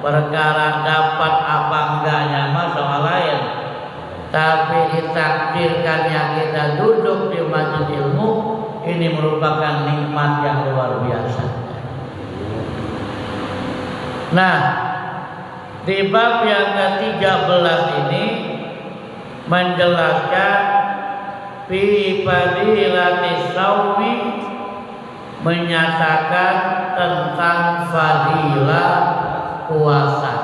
Perkara dapat apa enggaknya mah soal lain. Tapi ditakdirkannya kita duduk di majelis ilmu, ini merupakan nikmat yang luar biasa. Nah, di bab yang ke-13 ini menjelaskan fi fadilatis shaumi, menyatakan tentang fadilah puasa.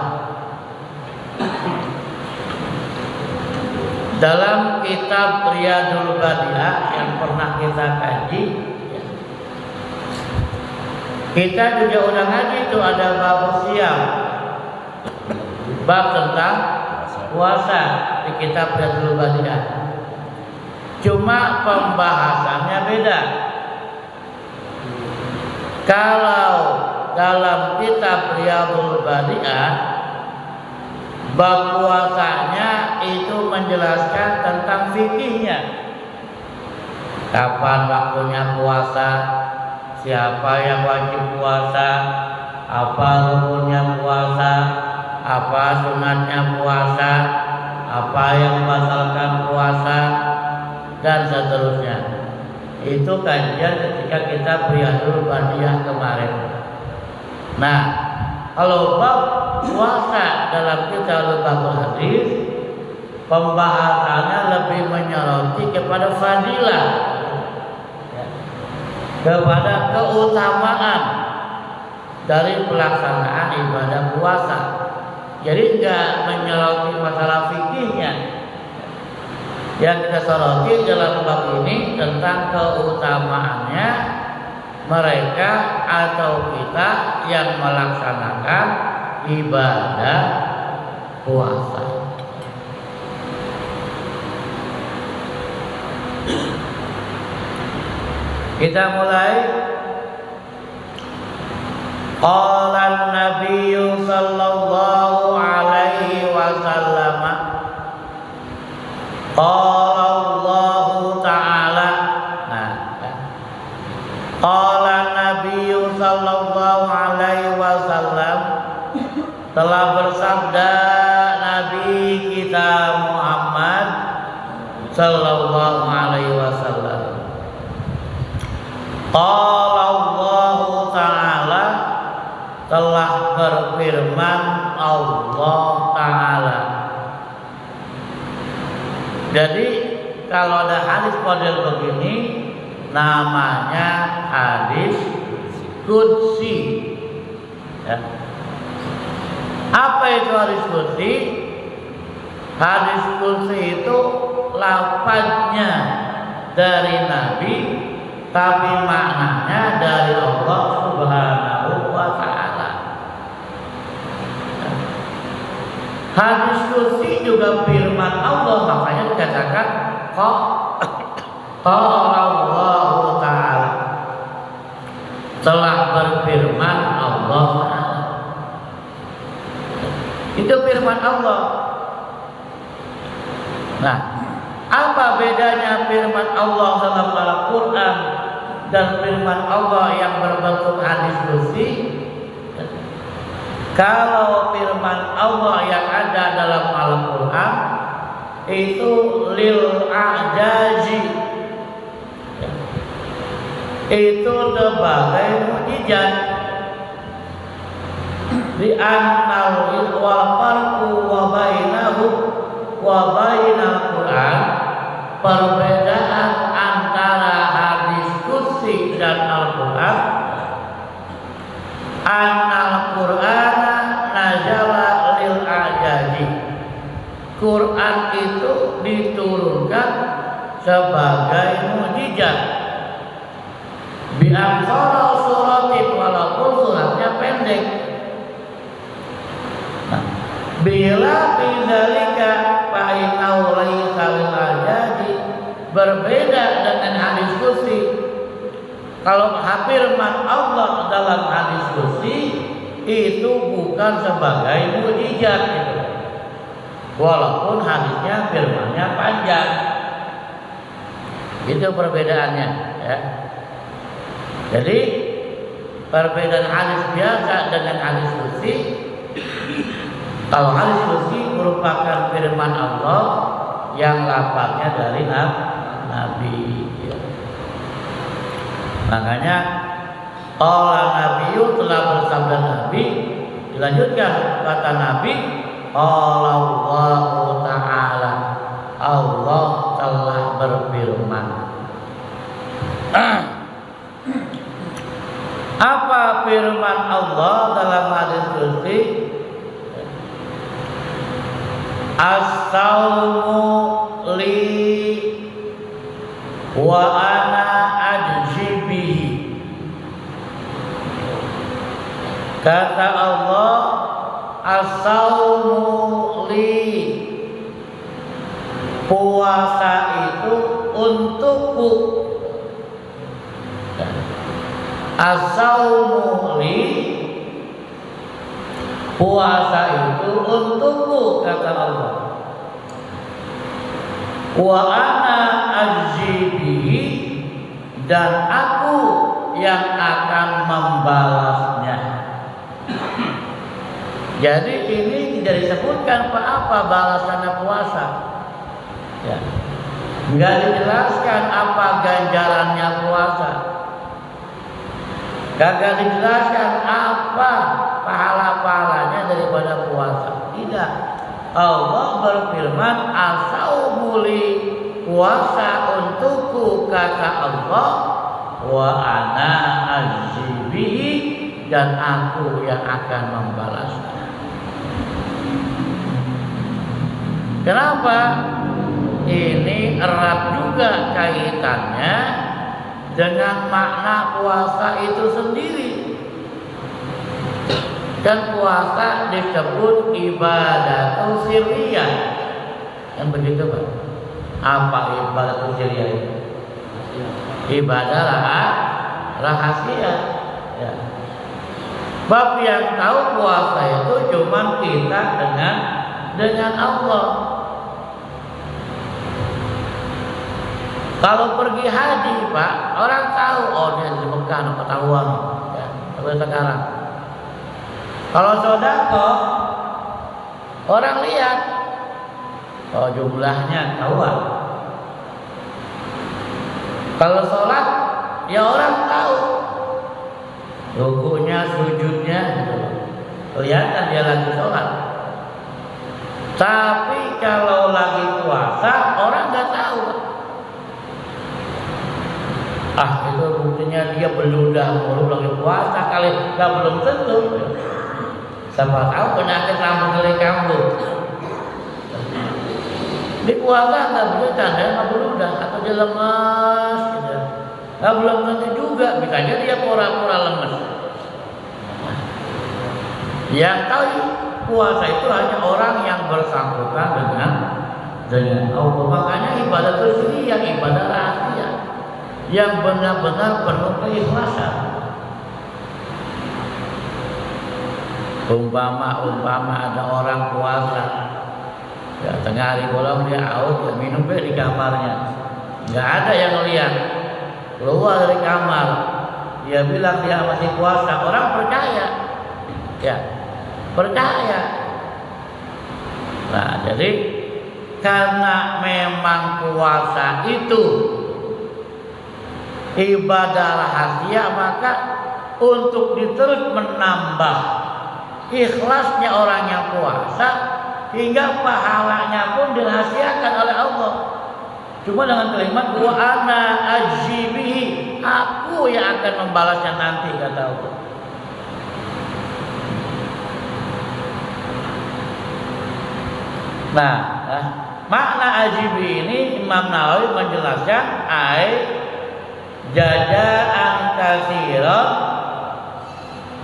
Dalam kitab Riyadul Badiah yang pernah kita kaji, kita juga udah ngaji itu ada bab siam, bab tentang puasa di kitab Riyadul Badiah. Cuma pembahasannya beda. Kalau dalam kitab Riyadul Badiah, bab puasanya itu menjelaskan tentang fikihnya. Kapan waktunya puasa, siapa yang wajib puasa, apa rukunnya puasa, apa sunatnya puasa, apa yang membatalkan puasa, dan seterusnya. Itu kajian ketika kita Riyadul Badiah kemarin. Nah, kalau bab puasa dalam kitab Hadis, pembahasannya lebih menyoroti kepada fadilah, kepada keutamaan dari pelaksanaan ibadah puasa. Jadi enggak menyoroti masalah fikihnya. Yang kita soroti dalam bab ini tentang keutamaannya mereka atau kita yang melaksanakan ibadah puasa. Kita mulai. Qala an-nabiy sallallahu alaihi wasallam, qala Allah ta'ala. Nah, qala an-nabiy sallallahu alaihi wasallam, telah bersabda Nabi kita Muhammad sallallahu alaihi wasallam. Qala Allah ta'ala, telah berfirman Allah ta'ala. Jadi kalau ada hadis model begini namanya hadis qudsi, ya. Apa itu hadis qudsi? Hadis qudsi itu lafaznya dari Nabi tapi maknanya dari Allah Subhanahu wa ta'ala. Hadis qudsi juga firman Allah, makanya dikatakan qala Allah ta'ala, telah berfirman Allah ta'ala. Itu firman Allah. Nah, apa bedanya firman Allah dalam Al-Quran dan firman Allah yang berbentuk hadis qudsi? Kalau firman Allah yang ada dalam Al-Quran itu lil a'jazi, itu sebagai mukjizat. Di annal wal farqu wa bainahu wa bainal Quran, perbedaan antara hadis qudsi dan Al-Quran, annal Qur'ana nazala lil a'jazi, Quran itu diturunkan sebagai mukjizat. Bi amsara suratin, walaupun suratnya pendek. Nah, bila bidzalika fa innahu laisa lil a'jazi, berbeda dengan hadis qudsi. Kalau firman Allah dalam hadis qudsi itu bukan sebagai mukjizat gitu. Walaupun hadisnya firmannya panjang. Itu perbedaannya, ya. Jadi perbedaan hadis biasa dengan hadis qudsi Kalau hadis qudsi merupakan firman Allah yang lafaznya dari Nabi. Makanya Allah Nabi telah bersabda Nabi, dilanjutkan kata Nabi, Allah Ta'ala, Allah telah berfirman. Apa firman Allah dalam hadis qudsi? As-sawmu li wa ana ajzi bihi. Kata Allah, as-sawmu li, puasa itu untukku. As-sawmu li, puasa itu untukku, kata Allah. Wa ana ajzi bihi, dan aku yang akan membalasnya. Jadi ini tidak disebutkan apa balasannya puasa. Ya. Enggak dijelaskan apa ganjarannya puasa. Gak dijelaskan apa pahala-pahalanya daripada puasa. Tidak. Allah berfirman, as-sawmu li, puasa untukku, kata Allah, wa ana ajzi bihi, dan aku yang akan membalasnya. Kenapa? Ini erat juga kaitannya dengan makna puasa itu sendiri. Dan puasa disebut ibadah sirriyah. Kan begitu, Pak? Apa ibadah sirriyah itu? Ibadah rahasia. Ya. Bab yang tahu puasa itu cuma kita dengan Allah. Kalau pergi haji, Pak, orang tahu, oh dia di Mekah, ketahuan, ya, sampai sekarang. Kalau sedekah, orang lihat, oh jumlahnya tahuan. Kalau sholat, ya orang tahu, rukunya, sujudnya, gitu. Kelihatan dia lagi sholat. Tapi kalau lagi puasa, orang nggak tahu. Itu buktinya dia beludah mulu lagi puasa kali, nggak belum tentu. Siapa tahu penyakit lambung kali kambuh. Di puasa nggak boleh tanda nggak beludah atau dia lemas, gitu. Nggak belum tentu juga, bisa aja dia pura-pura lemas. Yang tahu puasa itu hanya orang yang bersangkutan dengan Allah. Makanya ibadah itu yang ibadah rahasia, yang benar-benar penuh keikhlasan. Umpama ada orang puasa, ya tengah hari bolong dia out, ya minum di kamarnya, nggak ada yang lihat, keluar dari kamar, dia bilang dia masih puasa, orang percaya, ya percaya. Nah jadi karena memang puasa itu ibadah rahasia, maka untuk diterus menambah ikhlasnya orang yang puasa, hingga pahalanya pun dirahasiakan oleh Allah. Cuma dengan kalimat wa ana ajzi bihi, aku yang akan membalasnya nanti, kata Allah. Nah, makna ajibi ini Imam Nawawi menjelaskan jazaan katsiran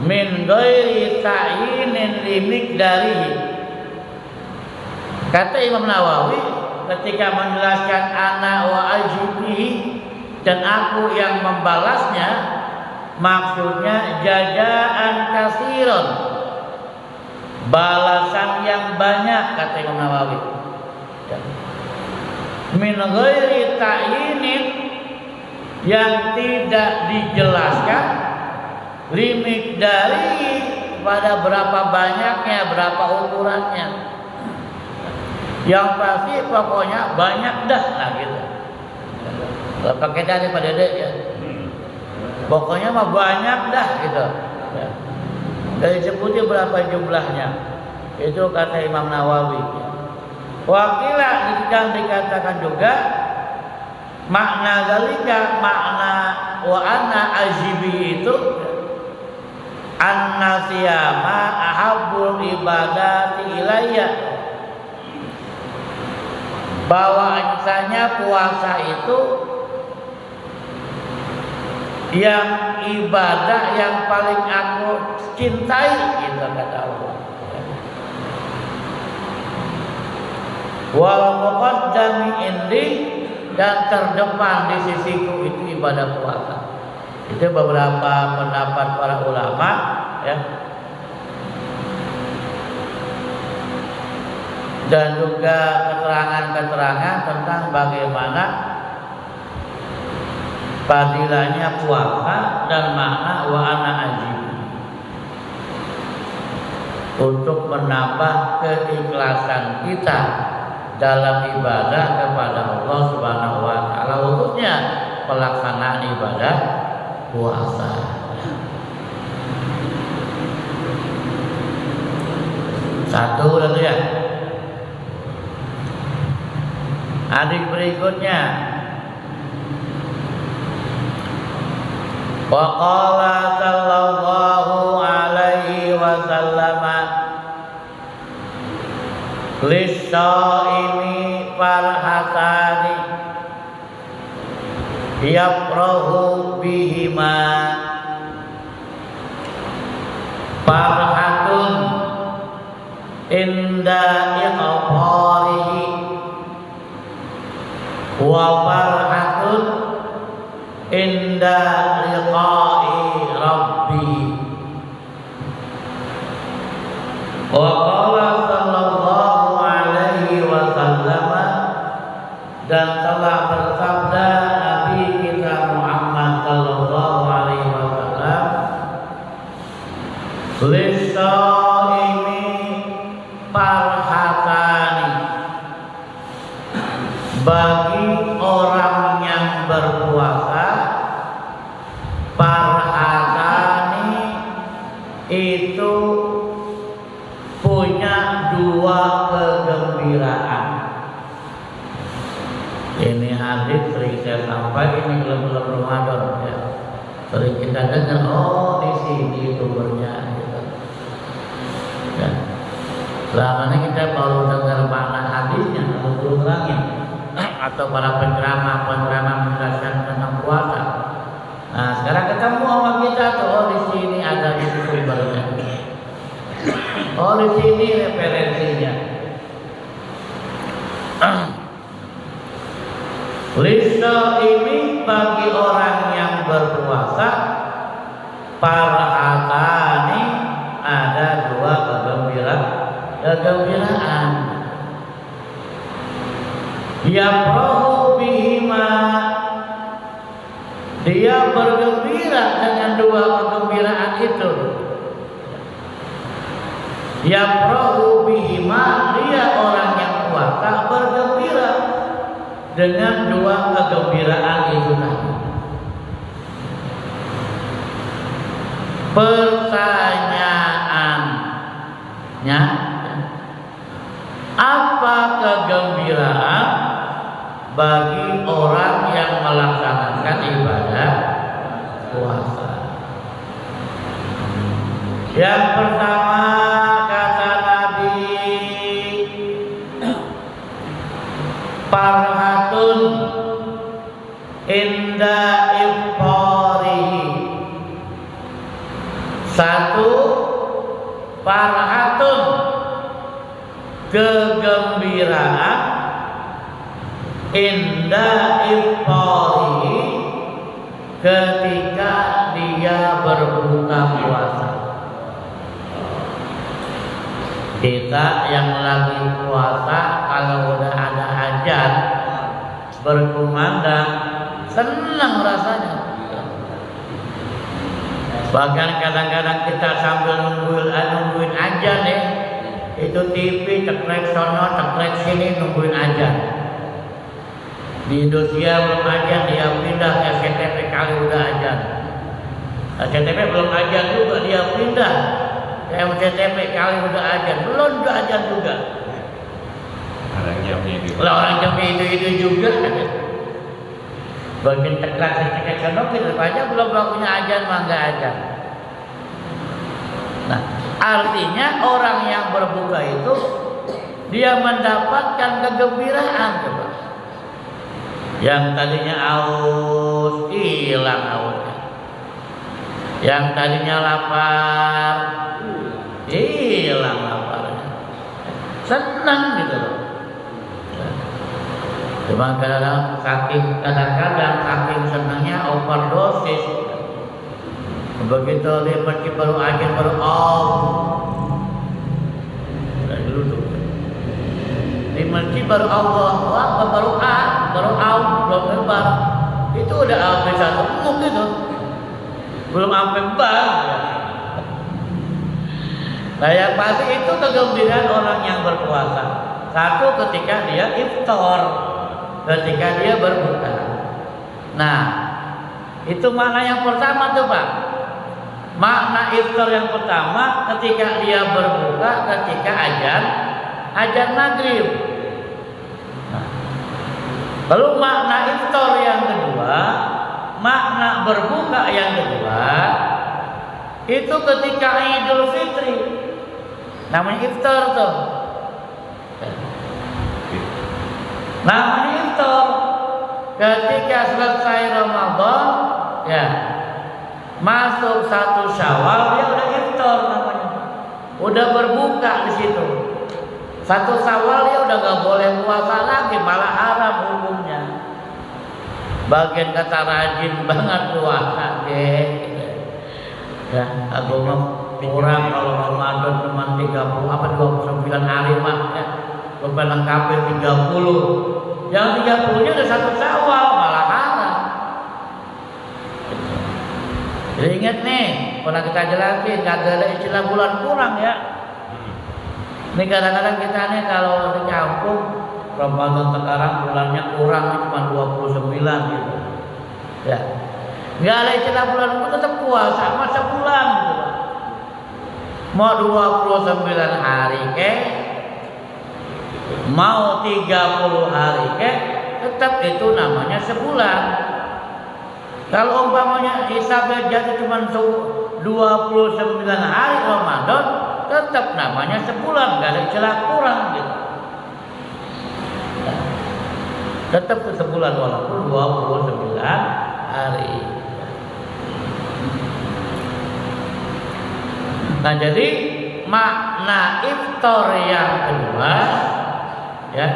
min ghairi ta'yinin limikdarihi. Kata Imam Nawawi ketika menjelaskan ana wa ajibihi, dan aku yang membalasnya, maksudnya jazaan katsiran, balasan yang banyak, kata Imam Nawawi. Min ghairi ta'yinin, yang tidak dijelaskan, limik dari kepada berapa banyaknya, berapa ukurannya. Yang pasti pokoknya banyak dah lah gitu. Kalau pakai dari pada dek ya. Pokoknya mah banyak dah gitu. Ya. Dari sebutnya berapa jumlahnya. Itu kata Imam Nawawi. Wakilah dan dikatakan juga makna zalika, makna wa anna ajibi itu anna siyama ahabbul ibadati ilayya, bahwa misalnya puasa itu yang ibadah yang paling aku cintai, gitu kata Allah. Wal muqaddami indi, dan terdepan di sisiku itu ibadah puasa. Itu beberapa pendapat para ulama ya. Dan juga keterangan-keterangan tentang bagaimana fadilahnya puasa dan makna wa ana ajib, untuk menambah keikhlasan kita dalam ibadah kepada Allah Subhanahu wa taala, khususnya pelaksanaan ibadah puasa. Satu lagi ya. Adik berikutnya. Wa qala sallallahu alaihi wasallam lis-shaimi farhatani yafrahu bihima, farhatun inda iqfarihi wa farhatun inda liqa'i rabbi. Wa qala sallallahu alaihi wasallam, dan telah bersabda Nabi kita Muhammad sallallahu alaihi wasallam, lis-shaimi farhatani, bagi orang yang berpuasa farhatani itu punya dua kegembiraan. Ini hadis sering saya sampaikan, ini belum Ramadan ya. Sering kita dengar, oh di sini sumbernya gitu. Ya. Selama ini kita baru dengar makna hadisnya, lalu terangin, atau para penceramah menjelaskan tentang puasa. Nah, sekarang ketemu sama kita tuh, oh di sini ada itu sumbernya. Oh di sini referensinya. Lisa ini bagi orang yang berpuasa, farhatani, ada dua kegembiraan. Yafrahu bihima, dia bergembira dengan dua kegembiraan itu. Yafrahu bihima, dia orang yang puasa bergembira dengan dua kegembiraan itu tadi. Pertanyaannya, apa kegembiraan bagi orang yang melaksanakan ibadah puasa? Yang pertama kata Nabi, farhatun inda ifqarihi. Satu, farhatun, kegembiraan inda ifqarihi, ketika dia berbuka puasa. Kita yang lagi puasa, kalau udah ada azan berkumandang, senang rasanya. Bahkan kadang-kadang kita sambil nungguin ajan ya, itu TV cekrek sono cekrek sini nungguin ajan. Di Indonesia belum ajan, dia pindah ke SCTV kali udah ajan. SCTV belum ajan juga, dia pindah ke MCTV kali udah ajan, belum juga ajan juga. Orang jamnya itu. Orang jamnya itu juga. Bagian cekrek sono kita aja belum waktunya ajan mangga ajan. Nah, artinya orang yang berbuka itu dia mendapatkan kegembiraan, coba. Yang tadinya aus hilang ausnya. Yang tadinya lapar hilang laparnya. Senang gitu loh. Cuma kadang-kadang saking senangnya overdosis. Begitu dia pergi baru aja baru dan dulu tuh. Di masjid baru Allah, baru belum lebar. Itu udah habis satu umum gitu. Belum sampai bar. Nah, yang pasti itu kegembiraan orang yang berpuasa. Satu ketika dia iftar, ketika dia berbuka. Nah, itu makna yang pertama tuh Pak. Makna iftar yang pertama ketika dia berbuka ketika azan maghrib. Nah, lalu makna iftar yang kedua, makna berbuka yang kedua itu ketika Idul Fitri. Namanya iftar tuh. Namanya iftar ketika selesai Ramadan ya. Masuk 1 Syawal dia udah iftar namanya. Udah berbuka di situ. 1 Syawal dia udah gak boleh puasa lagi, malah haram hukumnya. Bagian kata rajin banget puasa deh. Ya, aku mah kurang kalau Ramadan cuma 29 hari mah ya. Sampai lengkapin 30. Yang 30-nya udah 1 Syawal malah haram. Jadi ingat nih, pernah kita jelasin, kagak ada istilah bulan kurang ya. Ini kadang-kadang kita nih kalau di kampung Ramadan sekarang bulannya kurang cuma 29 gitu. Ya. Enggak ada istilah bulan kurang, tetap puasa masa bulan gitu. Mau 29 hari mau 30 hari tetap itu namanya sebulan. Kalau umpamanya hisabnya jatuh cuma 29 hari Ramadan, tetap namanya sebulan, nggak ada istilah kurang gitu. Tetap ke sebulan walaupun 29 hari. Nah, jadi makna iftar yang kedua ya,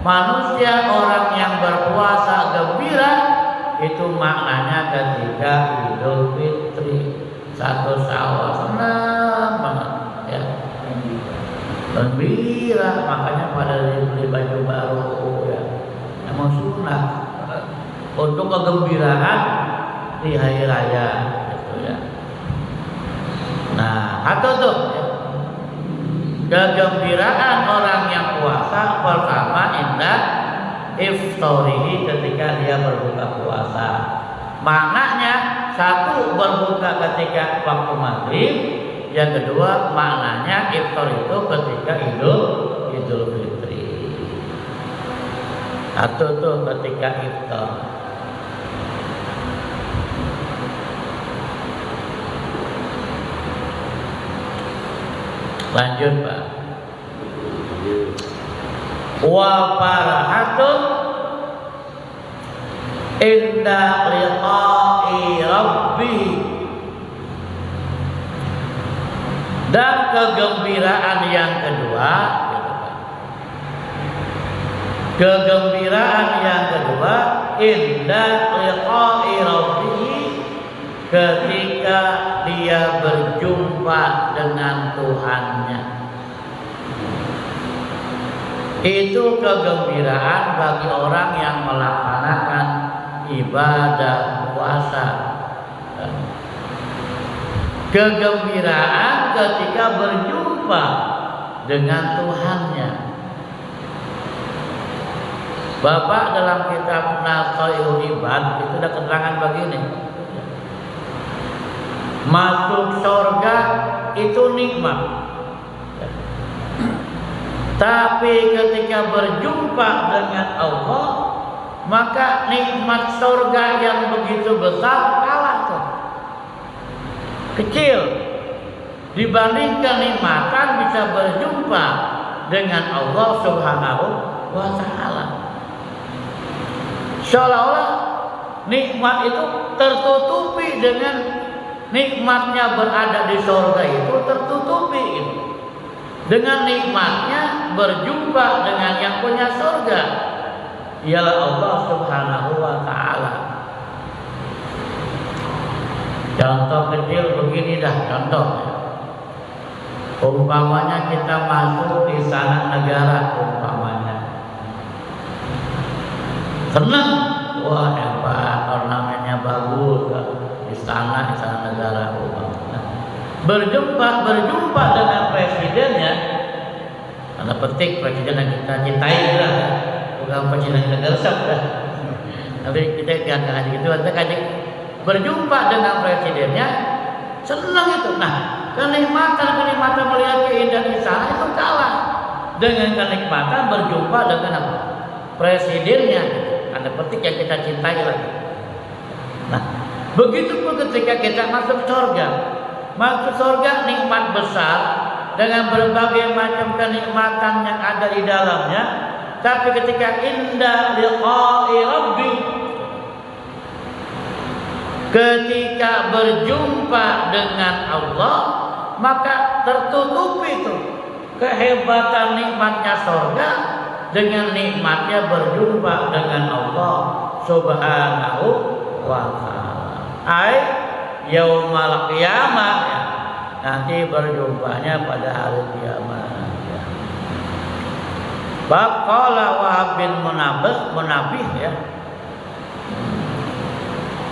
manusia orang yang berpuasa gembira itu maknanya ketika Idul Fitri 1 Syawal senang banget ya, gembira, makanya pada beli baju baru ya, emang sunnah untuk kegembiraan di hari raya gitu ya. Nah, atau tuh ya, kegembiraan orang yang puasa pertama indah iftarihi ketika dia berbuka puasa. Maknanya satu berbuka ketika waktu maghrib, yang kedua maknanya iftar itu ketika Idul Fitri. Atau tuh ketika iftar. Lanjut Pak. Wa farahatun inda liqa'i rabbi, dan kegembiraan yang kedua, kegembiraan yang kedua inda liqa'i rabbi, ketika dia berjumpa dengan Tuhannya. Itu kegembiraan bagi orang yang melaksanakan ibadah puasa. kegembiraan ketika berjumpa dengan Tuhannya. Bapak dalam kitab Nasaihul Ibad itu ada keterangan begini. Masuk surga itu nikmat. Tapi ketika berjumpa dengan Allah, maka nikmat surga yang begitu besar kalah tuh. Kecil dibandingkan nikmatan bisa berjumpa dengan Allah Subhanahu wa Ta'ala. Seolah-olah nikmat itu tertutupi dengan nikmatnya berada di surga itu tertutupi gitu. Dengan nikmatnya berjumpa dengan yang punya surga, ialah Allah Subhanahu wa Ta'ala. Contoh kecil begini dah contohnya. Umpamanya kita masuk di sana negara umpamanya. Senang, wah hebat, ornamennya bagus, istana negara umpamanya. Berjumpa dengan presidennya, tanda petik presiden yang kita cintai lah, bukan presiden yang kita resep lah. Tapi kita jangan gitu, kita kaji berjumpa dengan presidennya, senang itu. Nah, kenikmatan melihat keindahan di sana itu kalah dengan kenikmatan berjumpa dengan apa? Presidennya, tanda petik yang kita cintai lagi. Nah, begitu pun ketika kita masuk surga. Masuk surga nikmat besar dengan berbagai macam kenikmatan yang ada di dalamnya. Tapi ketika indah liqa'i rabbi, ketika berjumpa dengan Allah, maka tertutupi itu kehebatan nikmatnya surga dengan nikmatnya berjumpa dengan Allah Subhanahu wa Ta'ala. Yaumal qiyamah, ya. Nanti berjumpanya pada hari kiamat, ya. Bab qala Wahab bin Munabbih ya.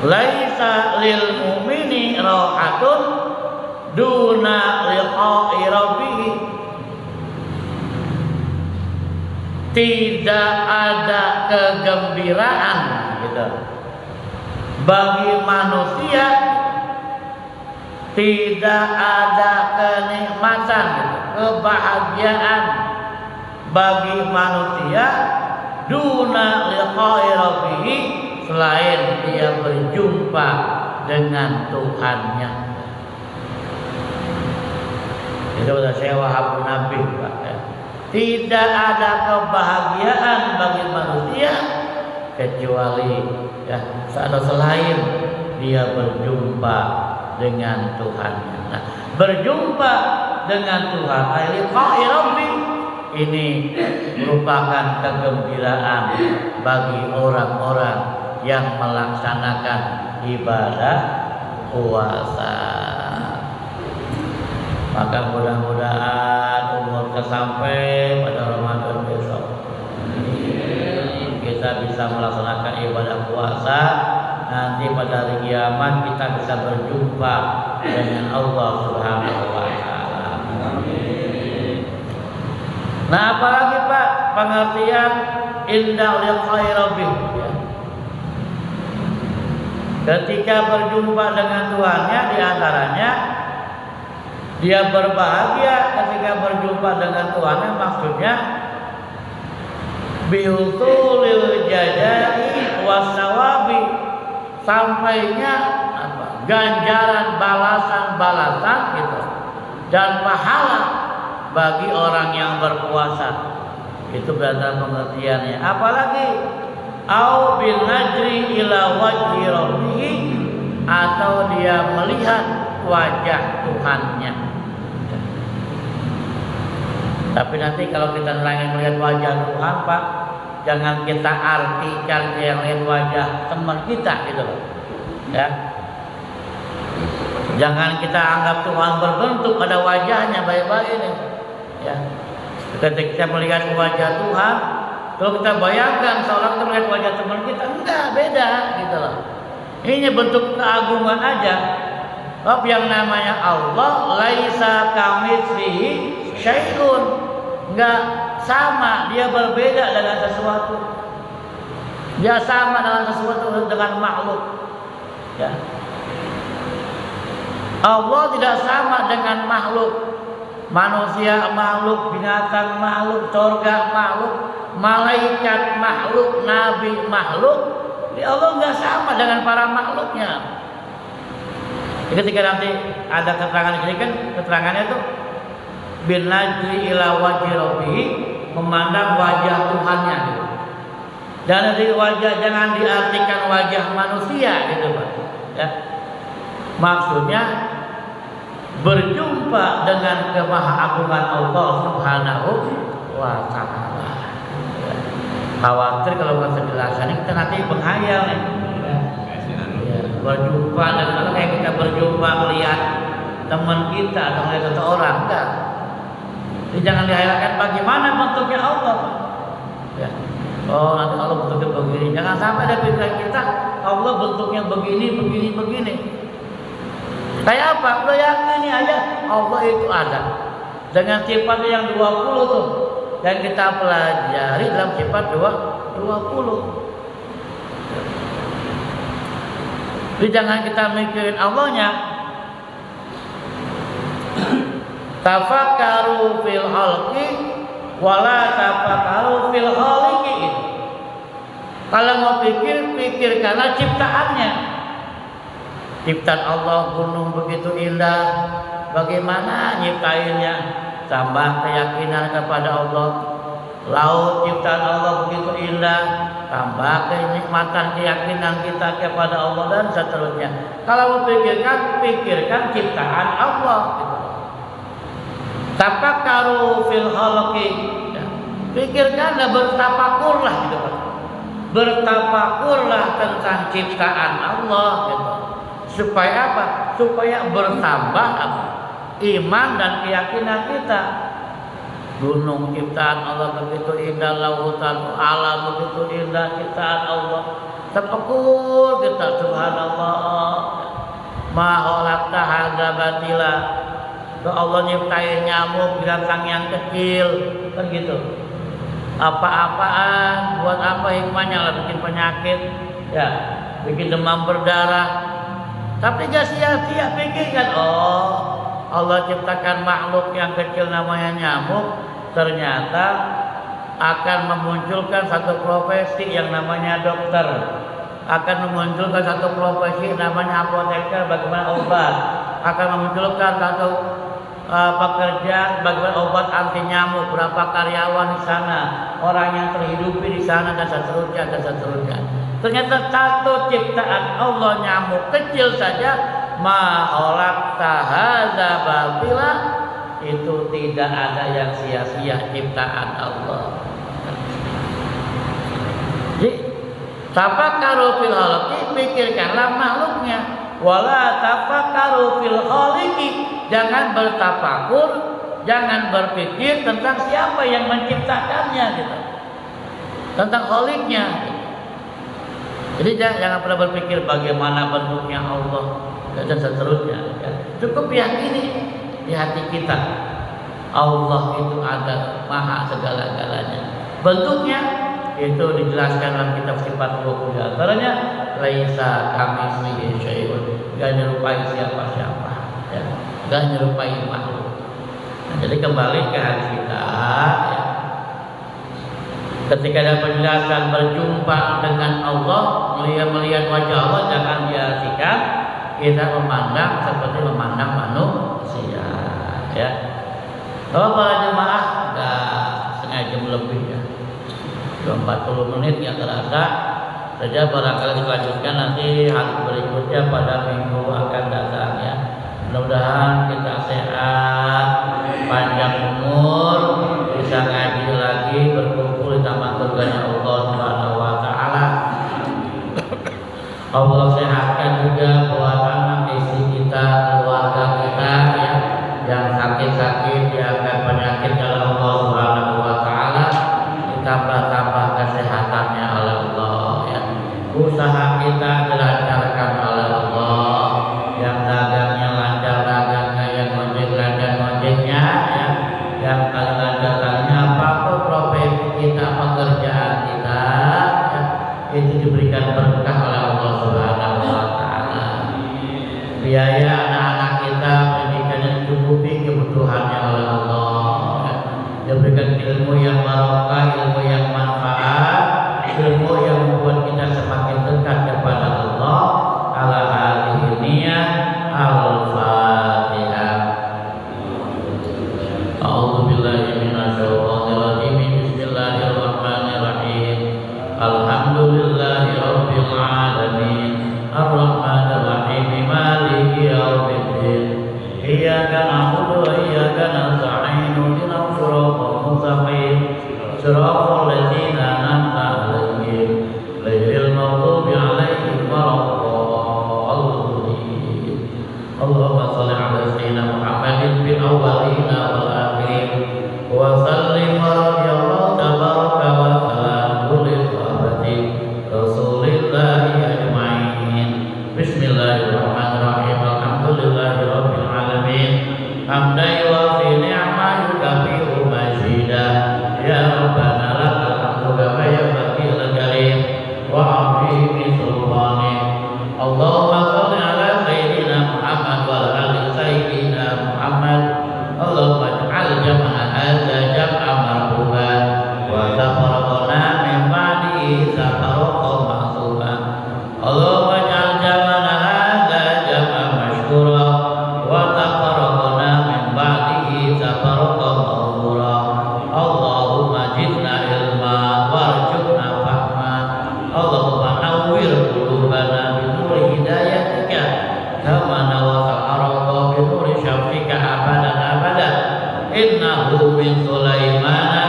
Laisa lil mu'mini rahatun duna liqa'i rabbih. Tidak ada kegembiraan gitu bagi manusia, tidak ada kenikmatan, kebahagiaan bagi manusia duna liqa'i rabbih, selain dia berjumpa dengan Tuhannya. Itu sudah saya Wahab bin Munabbih, Pak. Tidak ada kebahagiaan bagi manusia kecuali ya selain dia berjumpa dengan Tuhannya. Nah, berjumpa dengan Tuhan, liqa'i rabbi, ini merupakan kegembiraan bagi orang-orang yang melaksanakan ibadah puasa. Maka mudah-mudahan umur sampai pada Ramadan besok kita bisa melaksanakan ibadah puasa. Nanti pada hari kiamat kita bisa berjumpa dengan Allah Subhanahu wa Ta'ala. Nah, apalagi Pak pengertian indah liqa'i rabbih ya. Ketika berjumpa dengan Tuhannya, di antaranya dia berbahagia ketika berjumpa dengan Tuhannya, maksudnya bihusulil jazai wasawabi, sampainya apa? Ganjaran, balasan gitu, dan pahala bagi orang yang berpuasa. Itu berarti pengertiannya. Apalagi au bin najri ila wajhi rabbih, atau dia melihat wajah Tuhannya. Tapi nanti kalau kita lagi melihat wajah Tuhan, Pak, jangan kita artikan yang lihat wajah teman kita gitu loh. Ya. Jangan kita anggap Tuhan berbentuk pada wajahnya baik-baik ini. Ya. Ketika kita melihat wajah Tuhan, kalau kita bayangkan seorang kita melihat wajah teman kita, enggak, beda gitu loh. Ini bentuk keagungan aja. Sebab yang namanya Allah laisa kamitslihi syai'un, enggak sama, dia berbeda dengan sesuatu. Dia sama dengan sesuatu dengan makhluk. Ya. Allah tidak sama dengan makhluk. Manusia makhluk, binatang makhluk, surga makhluk, malaikat makhluk, nabi makhluk. Jadi Allah enggak sama dengan para makhluknya. Ketika nanti ada keterangan ini kan, keterangannya itu bin najri ila wajhi rabbih, memandang wajah Tuhannya gitu. Dan dari wajah jangan diartikan wajah manusia gitu Pak. Ya. Maksudnya berjumpa dengan kemahagungan Allah Subhanahu wa taala. Ya. Khawatir kalau nggak penjelasan kita nanti menghayal nih. Berjumpa dan kalau kayak kita berjumpa melihat teman kita atau melihat seseorang, enggak. Jadi jangan dihayalkan bagaimana bentuknya Allah. Ya. Oh nanti Allah bentuknya begini. Jangan sampai ada pikiran kita Allah bentuknya begini. Kayak apa? Udah yakini aja Allah itu ada dengan sifatnya yang 20 tuh. Dan kita pelajari dalam sifat 20. Jadi jangan kita mikirin Allahnya. Tafakkaru fil khalqi wala tafakkaru fil khaliqi. Kalau mau pikir karena ciptaannya. Ciptaan Allah gunung begitu indah, bagaimana nyiptainnya? Tambah keyakinan kepada Allah. Laut ciptaan Allah begitu indah, tambah kenikmatan keyakinan kita kepada Allah dan seterusnya. Kalau pikirkan ciptaan Allah. Tafakkaru fil khalqi. Pikirkanlah, bertafakurlah gitu. Bertafakurlah tentang ciptaan Allah gitu. Supaya apa? Supaya bertambah apa? Iman dan keyakinan kita. Gunung ciptaan Allah begitu indah, lautan alam begitu indah ciptaan Allah. Tafakur kita, subhanallah. Ma khalaqta hadza batila. Allah nyiptain nyamuk, binatang yang kecil, kan gitu. Apa-apaan, buat apa hikmahnya lah, bikin penyakit, ya, bikin demam berdarah. Tapi gak sia-sia pikirkan, oh Allah ciptakan makhluk yang kecil namanya nyamuk. Ternyata akan memunculkan satu profesi yang namanya dokter, akan memunculkan satu profesi namanya apoteker, bagaimana obat, akan memunculkan satu pekerjaan bagaimana obat anti nyamuk, berapa karyawan di sana, orang yang terhidupi di sana dan seterusnya. Ternyata satu ciptaan Allah nyamuk kecil saja, ma khalaqta hadza batila, itu tidak ada yang sia-sia ciptaan Allah. Jadi tafakkaru fil khalqi, pikirkanlah makhluknya. Wala tafakkaru fil khaliqi, jangan bertafakur, jangan berpikir tentang siapa yang menciptakannya gitu. Tentang khaliqnya. Jadi jangan pernah berpikir bagaimana bentuknya Allah dan seterusnya. Cukup yakini di hati kita Allah itu ada, maha segala-galanya. Bentuknya itu dijelaskan dalam kitab sifat 20 antaranya laisa kamitslihi syai'un, gak nyerupai siapa-siapa ya, gak nyerupai makhluk. Nah, jadi kembali ke hati kita ya. Ketika ada penjelasan berjumpa dengan Allah, melihat wajah Allah, jangan diartikan kita memandang seperti memandang manusia ya. Kalau para jemaah enggak setengah jam lebih ya, 40 menit ya terasa saja. Barangkali dilanjutkan nanti hari berikutnya pada minggu akan datang ya. Mudah-mudahan kita sehat, panjang umur, bisa ngaji lagi, berkumpul di taman surganya Allah Subhanahu wa taala. Allah sehatkan juga buat anak istri kita, keluarga kita ya, yang sakit-sakit diangkat penyakit oleh Allah Subhanahu wa taala, ditambah-tambah kesehatannya oleh Allah ya. Usaha kita dilancarkan oleh Allah, yang dagangnya itu diberikan berkah oleh Allah Subhanahu wa taala. Biaya anak-anak kita pendidikannya dicukupi kebutuhannya oleh Allah. Diberikan ilmu yang barokah, ilmu yang manfaat, ilmu yang membuat kita semakin dekat kepada Allah. Ala hadhihi niyah al-Fatihah. A'udzu billahi minasyaitonir rajim. Bismillahirrahmanirrahim. Alhamdulillahi rabbil alamin. Ar-rahmanir rahim. Maliki yaumiddin. Iyyaka na'budu wa iyyaka nasta'in. Ihdinas siratal mustaqim. Siratal ladzina an'amta 'alaihim ghairil maghdubi 'alaihim waladdallin. Allahumma shalli 'ala sayyidina Muhammadin fil awwalin wal akhirin wa sallim wa radiyallahu tabaraka wa ta'ala kulli sahabati Rasulillahi ajma'in. Bismillahirrahmanirrahim. Alhamdulillahi rabbil alamin. Hamdan yuwafi ni'mah yukafi'u majidah. Ya Rabbana lakal hamdu kama yanbaghi li wa 'azimi sultanik. Allahumma shalli 'ala sayyidina Muhammad wa 'ala ali sayyidina Muhammad. Allahumma ij'al jam'ana hadza jam'an marhuman wa tafarraqna min ba'dihi tafarraqan ma'suman. Allahumma ij'al jam'ana hadza jam'an mashkura wa tafarraqna min ba'dihi tafarraqan maghfura. Allahumma zidna ilma warzuqna fahma. Allahumma nawwir qulubana bi nuri hidayatika kama nawwara al-arda bi nuri syamsika abadan abadan. Innahu min Sulaimana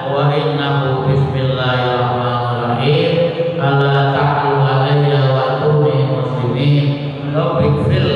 wa innahu bismillahirrahmanirrahim. Ala ta'lu alayya wa atuni muslimin. Rabbighfir